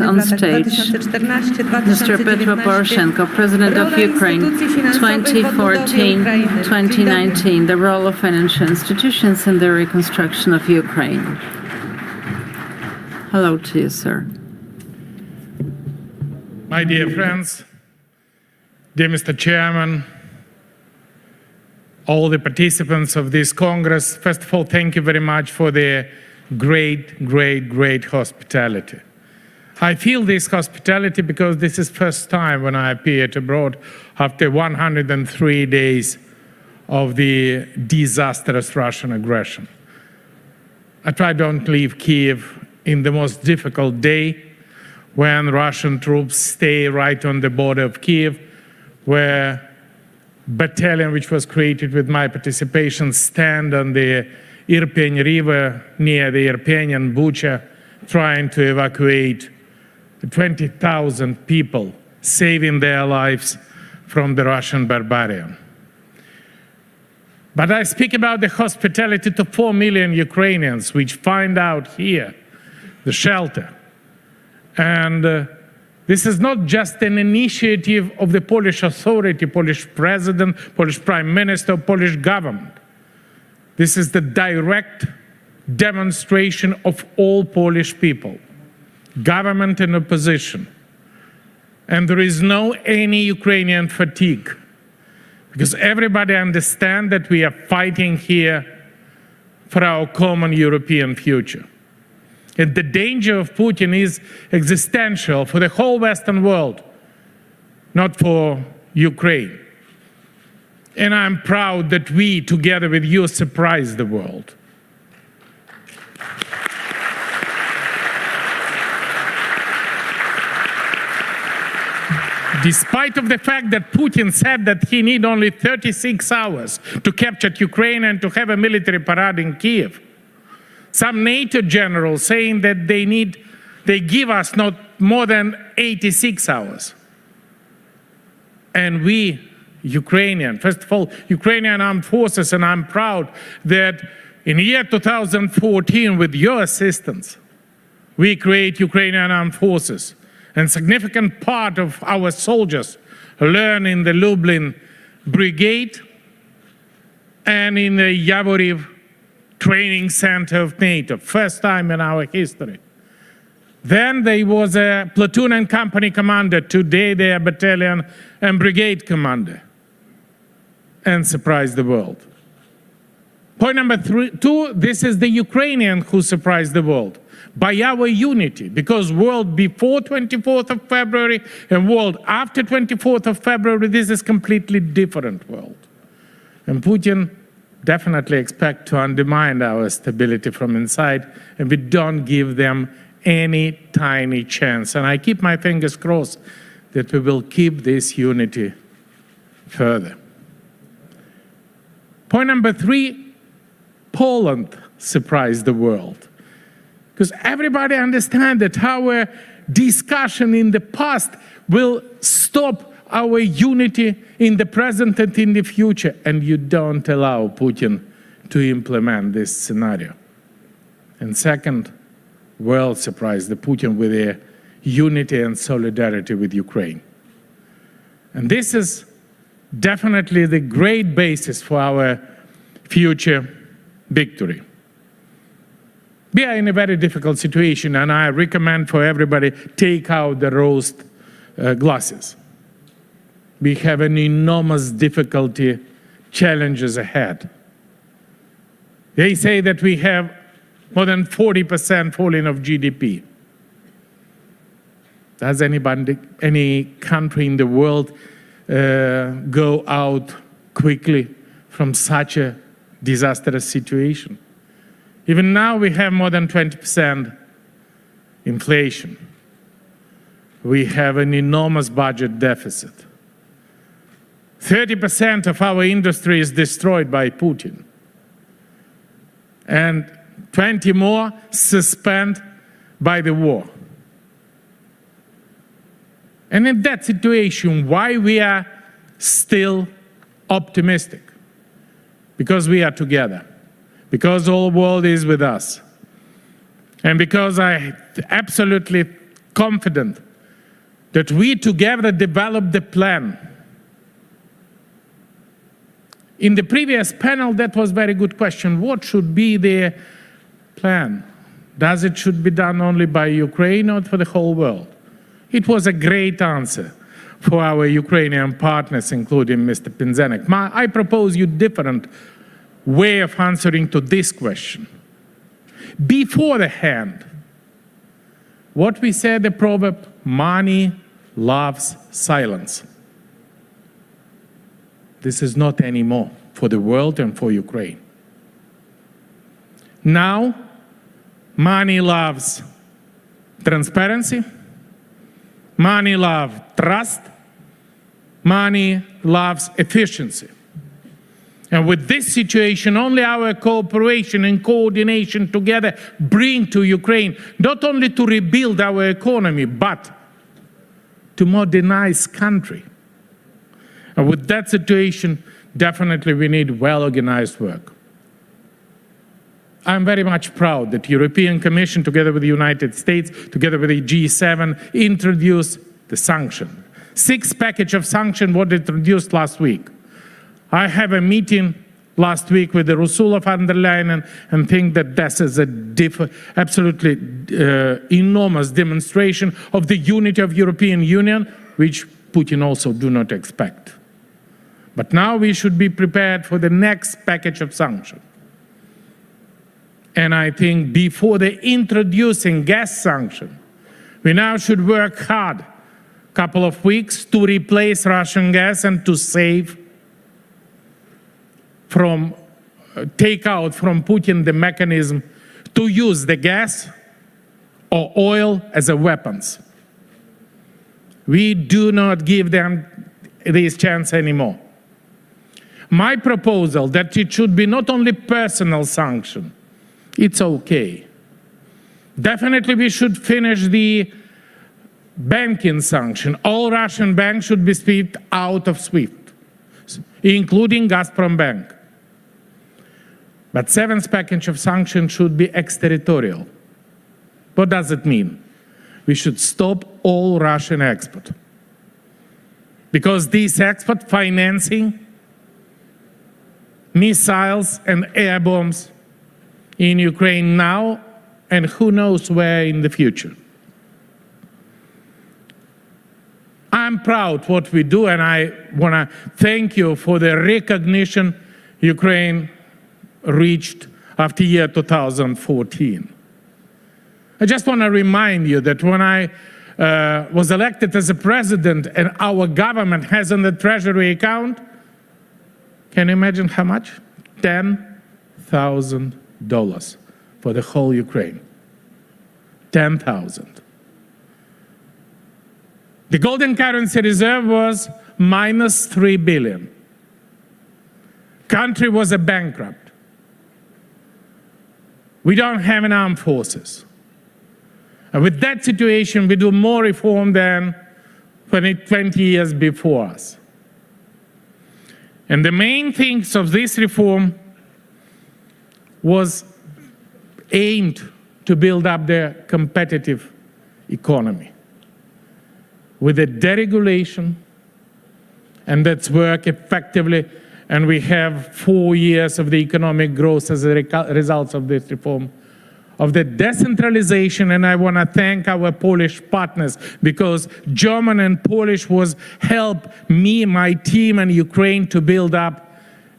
on stage Mr. Petro Poroshenko, President of Ukraine, 2014-2019, the role of financial institutions in the reconstruction of Ukraine. Hello to you, sir. My dear friends, dear Mr. Chairman, all the participants of this Congress, first of all, thank you very much for the great hospitality. I feel this hospitality because this is the first time when I appeared abroad after 103 days of the disastrous Russian aggression. I try don't leave Kiev in the most difficult day when Russian troops stay right on the border of Kiev, where battalion which was created with my participation stand on the Irpin River near the Irpin and Bucha, trying to evacuate 20,000 people, saving their lives from the Russian barbarian. But I speak about the hospitality to 4 million Ukrainians which find out here the shelter. And this is not just an initiative of the Polish authority, Polish president, Polish prime minister, Polish government. This is the direct demonstration of all Polish people, government and opposition. And there is no any Ukrainian fatigue, because everybody understands that we are fighting here for our common European future. And the danger of Putin is existential for the whole Western world, not for Ukraine. And I'm proud that we, together with you, surprised the world. Despite of the fact that Putin said that he need only 36 hours to capture Ukraine and to have a military parade in Kiev, some NATO generals saying that they give us not more than 86 hours. And we, Ukrainian, first of all, Ukrainian armed forces, and I'm proud that in the year 2014, with your assistance, we create Ukrainian armed forces. And significant part of our soldiers learn in the Lublin Brigade and in the Yavoriv Training Center of NATO, first time in our history. Then there was a platoon and company commander, today they are battalion and brigade commander, and surprised the world. Point number 2, this is the Ukrainian who surprised the world by our unity, because world before 24th of February and world after 24th of February, this is completely different world. And Putin definitely expect to undermine our stability from inside, and we don't give them any tiny chance. And I keep my fingers crossed that we will keep this unity further. Point number 3, Poland surprised the world. Because everybody understands that our discussion in the past will stop our unity in the present and in the future, and you don't allow Putin to implement this scenario. And second, world surprised the Putin with their unity and solidarity with Ukraine. And this is definitely the great basis for our future victory. We are in a very difficult situation, and I recommend for everybody take out the rose glasses. We have an enormous difficulty, challenges ahead. They say that we have more than 40% falling of GDP. Does any country in the world go out quickly from such a disastrous situation? Even now we have more than 20% inflation. We have an enormous budget deficit. 30% of our industry is destroyed by Putin. And 20 more suspended by the war. And in that situation, why we are still optimistic? Because we are together. Because all the world is with us. And because I absolutely confident that we together developed the plan. In the previous panel, that was a very good question. What should be the plan? Does it should be done only by Ukraine or for the whole world? It was a great answer for our Ukrainian partners, including Mr. Pinzenek. I propose you different way of answering to this question. Beforehand, what we said, the proverb, money loves silence. This is not anymore for the world and for Ukraine. Now, money loves transparency, money loves trust, money loves efficiency. And with this situation, only our cooperation and coordination together bring to Ukraine not only to rebuild our economy, but to modernize country. And with that situation, definitely we need well-organized work. I'm very much proud that the European Commission, together with the United States, together with the G7, introduced the sanction. 6 package of sanction was introduced last week. I have a meeting last week with the Ursula von der Leyen and think that this is a absolutely enormous demonstration of the unity of European Union, which Putin also do not expect. But now we should be prepared for the next package of sanctions. And I think before the introducing gas sanction, we now should work hard, couple of weeks, to replace Russian gas and to save from, take out from Putin the mechanism to use the gas or oil as a weapons. We do not give them this chance anymore. My proposal that it should be not only personal sanction, it's okay. Definitely we should finish the banking sanction. All Russian banks should be swept out of SWIFT, including Gazprom Bank. But 7th package of sanctions should be exterritorial. What does it mean? We should stop all Russian export. Because this export financing missiles and air bombs in Ukraine now and who knows where in the future. I'm proud what we do, and I want to thank you for the recognition Ukraine reached after year 2014. I just want to remind you that when I was elected as a president and our government has in the treasury account, can you imagine how much? $10,000 for the whole Ukraine. 10,000. The golden currency reserve was minus 3 billion. Country was a bankrupt. We don't have an armed forces. And with that situation, we do more reform than 20 years before us. And the main things of this reform was aimed to build up the competitive economy with a deregulation, and that's work effectively. And we have 4 years of the economic growth as a result of this reform, of the decentralization. And I want to thank our Polish partners, because German and Polish was help me, my team, and Ukraine to build up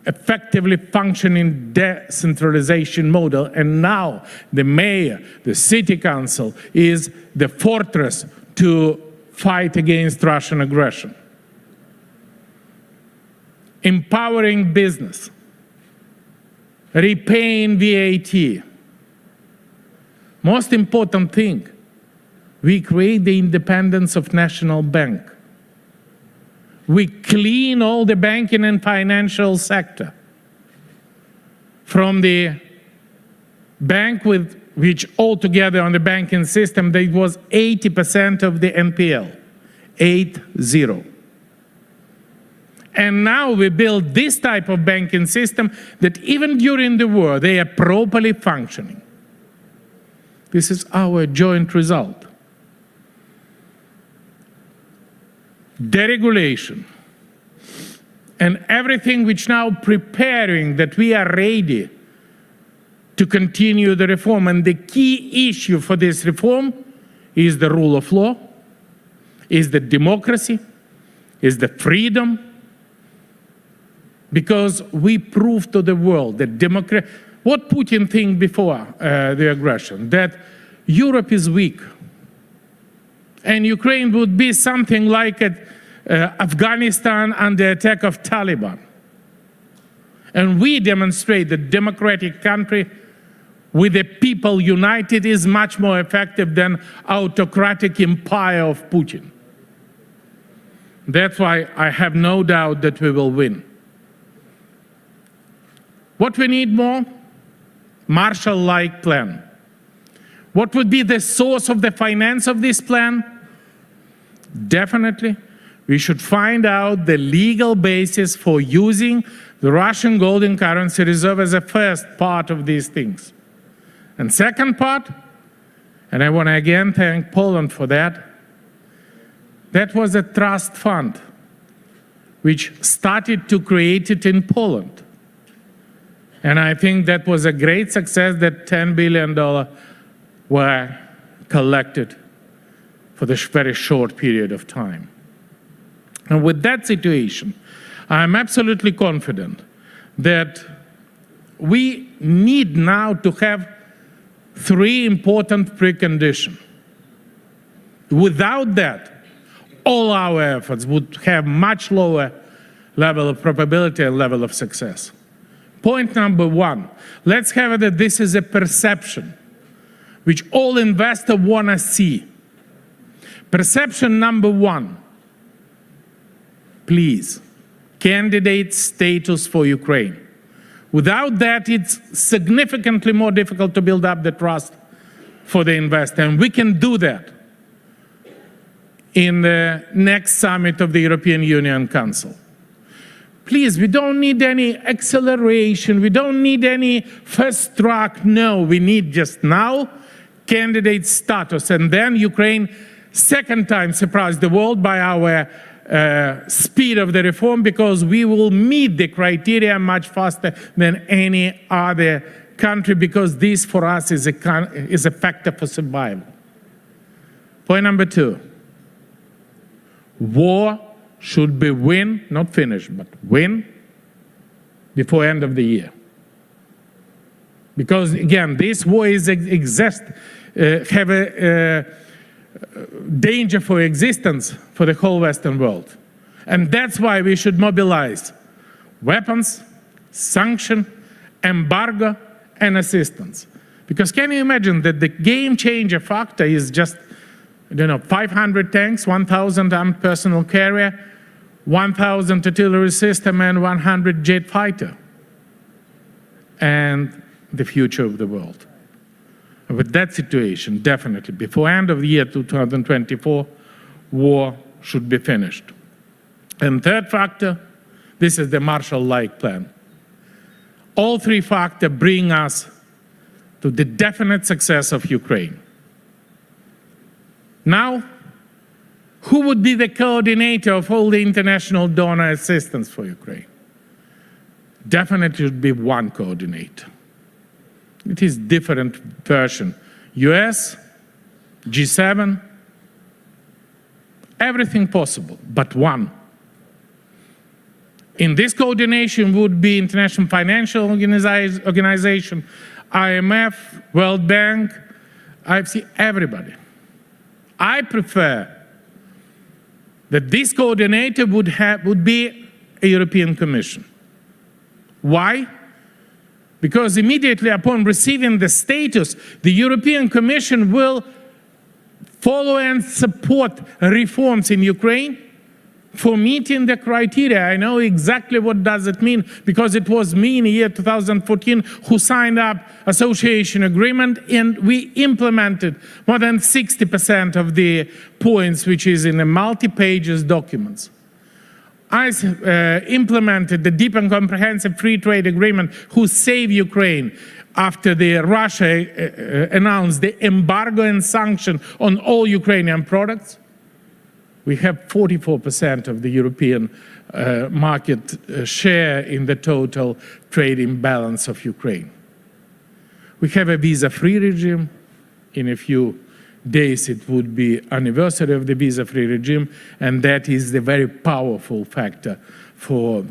effectively functioning decentralization model. And now the mayor, the city council is the fortress to fight against Russian aggression. Empowering business, repaying VAT. Most important thing, we create the independence of national bank. We clean all the banking and financial sector from the bank with which altogether on the banking system there was 80% of the NPL, 80. And now we build this type of banking system that even during the war, they are properly functioning. This is our joint result. deregulation, and everything which now preparing that we are ready to continue the reform. And the key issue for this reform is the rule of law, is the democracy, is the freedom, because we prove to the world that what Putin think before the aggression, that Europe is weak, and Ukraine would be something like Afghanistan under attack of Taliban. And we demonstrate that democratic country with the people united is much more effective than autocratic empire of Putin. That's why I have no doubt that we will win. What we need more? Marshall-like plan. What would be the source of the finance of this plan? Definitely, we should find out the legal basis for using the Russian golden currency reserve as a first part of these things. And second part, and I want to again thank Poland for that, that was a trust fund which started to create it in Poland. And I think that was a great success that $10 billion were collected for this very short period of time. And with that situation, I'm absolutely confident that we need now to have three important preconditions. Without that, all our efforts would have much lower level of probability and level of success. Point number one, let's have it that this is a perception which all investors want to see. Perception number one, please, candidate status for Ukraine. Without that, it's significantly more difficult to build up the trust for the investor. And we can do that in the next summit of the European Union Council. Please, we don't need any acceleration. We don't need any fast track. No, we need just now candidate status. And then Ukraine, second time, surprised the world by our speed of the reform, because we will meet the criteria much faster than any other country, because this for us is a factor for survival. Point number two, war should be win, not finished, but win before end of the year. Because again, this war is have a danger for existence for the whole Western world. And that's why we should mobilize weapons, sanction, embargo, and assistance. Because can you imagine that the game changer factor is just, 500 tanks, 1,000 armed personnel carrier, 1,000 artillery system, and 100 jet fighter, and the future of the world. With that situation, definitely, before end of the year 2024, war should be finished. And third factor, this is the Marshall-like plan. All three factors bring us to the definite success of Ukraine. Now, who would be the coordinator of all the international donor assistance for Ukraine? Definitely should be one coordinator. It is different version. US, G7, everything possible, but one. In this coordination would be International Financial Organization, IMF, World Bank, IFC, everybody. I prefer that this coordinator would be a European Commission. Why? Because immediately upon receiving the status, the European Commission will follow and support reforms in Ukraine for meeting the criteria. I know exactly what does it mean, because it was me in the year 2014 who signed up association agreement, and we implemented more than 60% of the points which is in the multi-pages documents. I implemented the deep and comprehensive free trade agreement who saved Ukraine after Russia announced the embargo and sanction on all Ukrainian products. We have 44% of the European market share in the total trading balance of Ukraine. We have a visa-free regime. In a few days, it would be anniversary of the visa-free regime, and that is the very powerful factor for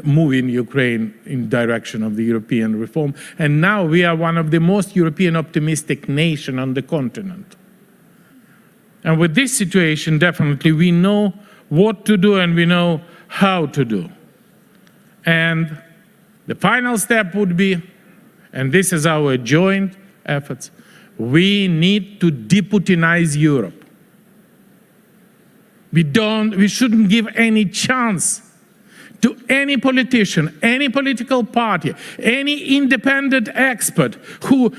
moving Ukraine in direction of the European reform. And now we are one of the most European optimistic nations on the continent. And with this situation, definitely we know what to do and we know how to do. And the final step would be, and this is our joint efforts, we need to Deputinize Europe. We shouldn't give any chance to any politician, any political party, any independent expert who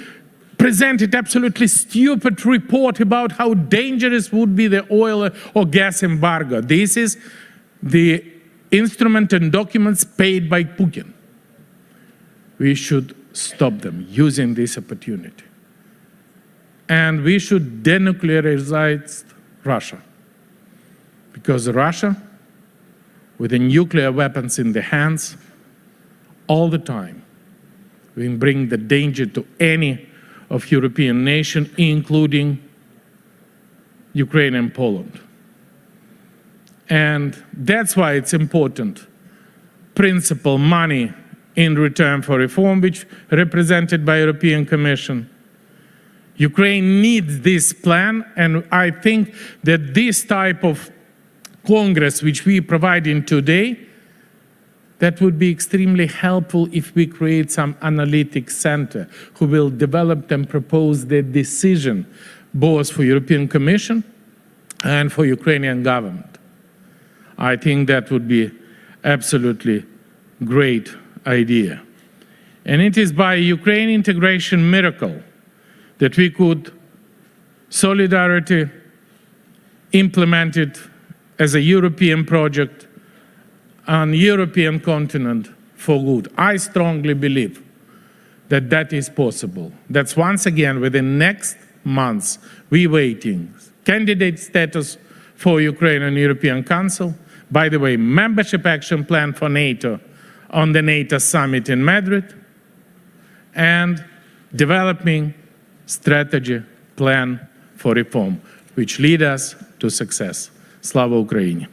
presented absolutely stupid report about how dangerous would be the oil or gas embargo. This is the instrument and documents paid by Putin. We should stop them using this opportunity. And we should denuclearize Russia. Because Russia, with the nuclear weapons in their hands, all the time, will bring the danger to any of European nations, including Ukraine and Poland. And that's why it's important. Principal money in return for reform, which represented by European Commission. Ukraine needs this plan, and I think that this type of Congress, which we provide in today, that would be extremely helpful if we create some analytic center who will develop and propose the decision both for European Commission and for Ukrainian government. I think that would be absolutely great idea. And it is by Ukraine integration miracle that we could solidarity implement it as a European project on European continent for good. I strongly believe that that is possible. That's once again within next months we waiting candidate status for Ukraine and European Council. By the way, membership action plan for NATO on the NATO summit in Madrid, and developing strategy plan for reform, which lead us to success. Slava Ukraini!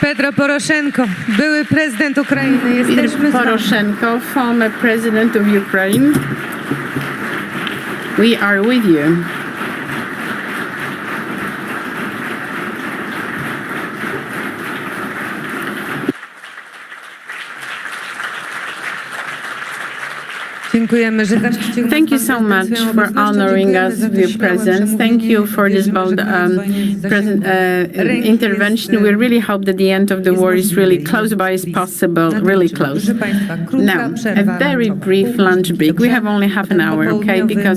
Petro Poroshenko, były prezydent Ukrainy. Jesteśmy z wami. Poroshenko, former president of Ukraine. We are with you. Dziękujemy, że zaszczycił nas Thank you pan so prezydent much swoją for obecnością. honoring Dziękujemy us za with your wyśmiałe presence. Thank you for this przemówienie. bold Wierzymy, że intervention. We really hope that the end of the war is really close by as possible, really close. Proszę państwa, krótka Now, przerwa a very lunchowa. brief lunch break. We have only half an hour, okay? Because